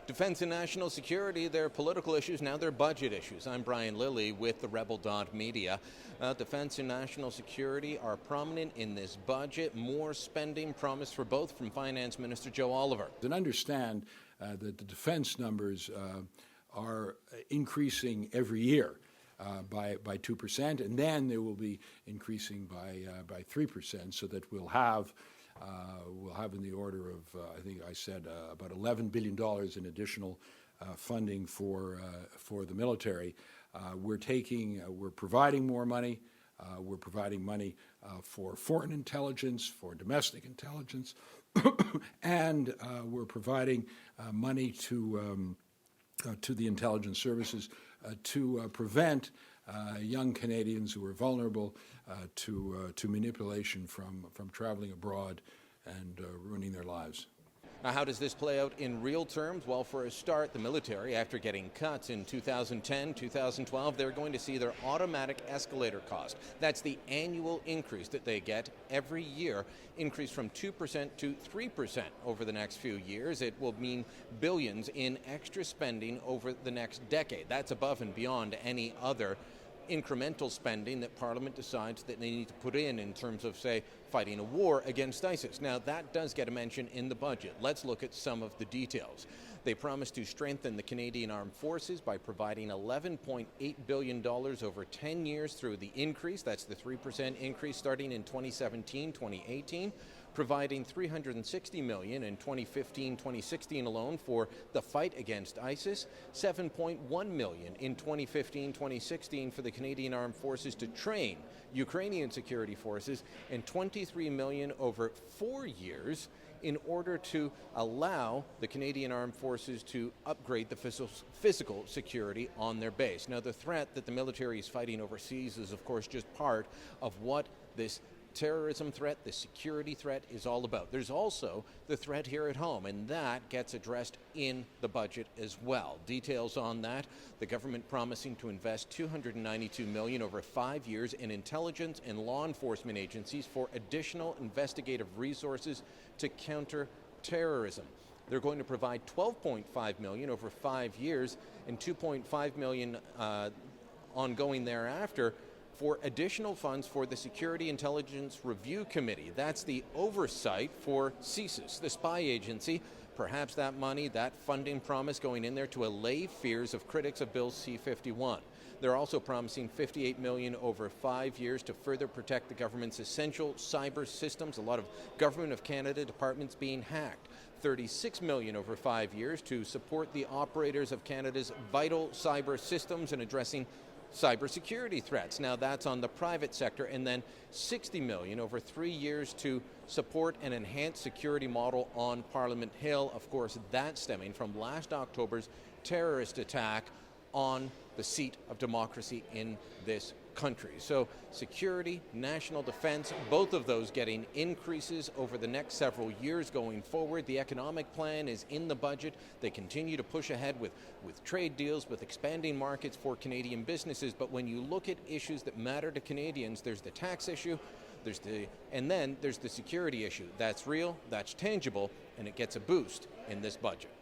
Defense and national security, they're political issues, now they're budget issues. I'm Brian Lilley with TheRebel.media. Defense and national security are prominent in this budget. More spending promised for both from Finance Minister Joe Oliver. And understand that the defense numbers are increasing every year by 2%, and then they will be increasing by 3%, so that we'll have in the order of, I think I said, about $11 billion in additional funding for the military. We're providing more money. We're providing money for foreign intelligence, for domestic intelligence, and we're providing money to the intelligence services to prevent young Canadians who are vulnerable to manipulation from traveling abroad and ruining their lives. Now, how does this play out in real terms? Well, for a start, the military, after getting cuts in 2010, 2012, they're going to see their automatic escalator cost. That's the annual increase that they get every year, increase from 2% to 3% over the next few years. It will mean billions in extra spending over the next decade. That's above and beyond any other incremental spending that Parliament decides that they need to put in terms of, say, fighting a war against ISIS. Now, that does get a mention in the budget. Let's look at some of the details. They promise to strengthen the Canadian Armed Forces by providing $11.8 billion over 10 years through the increase. That's the 3% increase starting in 2017-2018, providing $360 million in 2015-2016 alone for the fight against ISIS, $7.1 million in 2015-2016 for the Canadian Armed Forces to train Ukrainian security forces, and $23 million over 4 years in order to allow the Canadian Armed Forces to upgrade the physical security on their base. Now, the threat that the military is fighting overseas is, of course, just part of what this terrorism threat, the security threat is all about. There's also the threat here at home, and that gets addressed in the budget as well. Details on that: the government promising to invest $292 million over 5 years in intelligence and law enforcement agencies for additional investigative resources to counter terrorism. They're going to provide $12.5 million over 5 years and $2.5 million ongoing thereafter for additional funds for the Security Intelligence Review Committee. That's the oversight for CSIS, the spy agency. Perhaps that money, that funding promise going in there to allay fears of critics of Bill C-51. They're also promising $58 million over 5 years to further protect the government's essential cyber systems. A lot of Government of Canada departments being hacked. $36 million over 5 years to support the operators of Canada's vital cyber systems and addressing cybersecurity threats. Now, that's on the private sector, and then $60 million over 3 years to support an enhanced security model on Parliament Hill. Of course, that's stemming from last October's terrorist attack on the seat of democracy in this country. So security, national defense, both of those getting increases over the next several years going forward. The economic plan is in the budget. They continue to push ahead with trade deals, with expanding markets for Canadian businesses. But when you look at issues that matter to Canadians, there's the tax issue, and then there's the security issue. That's real, that's tangible, and it gets a boost in this budget.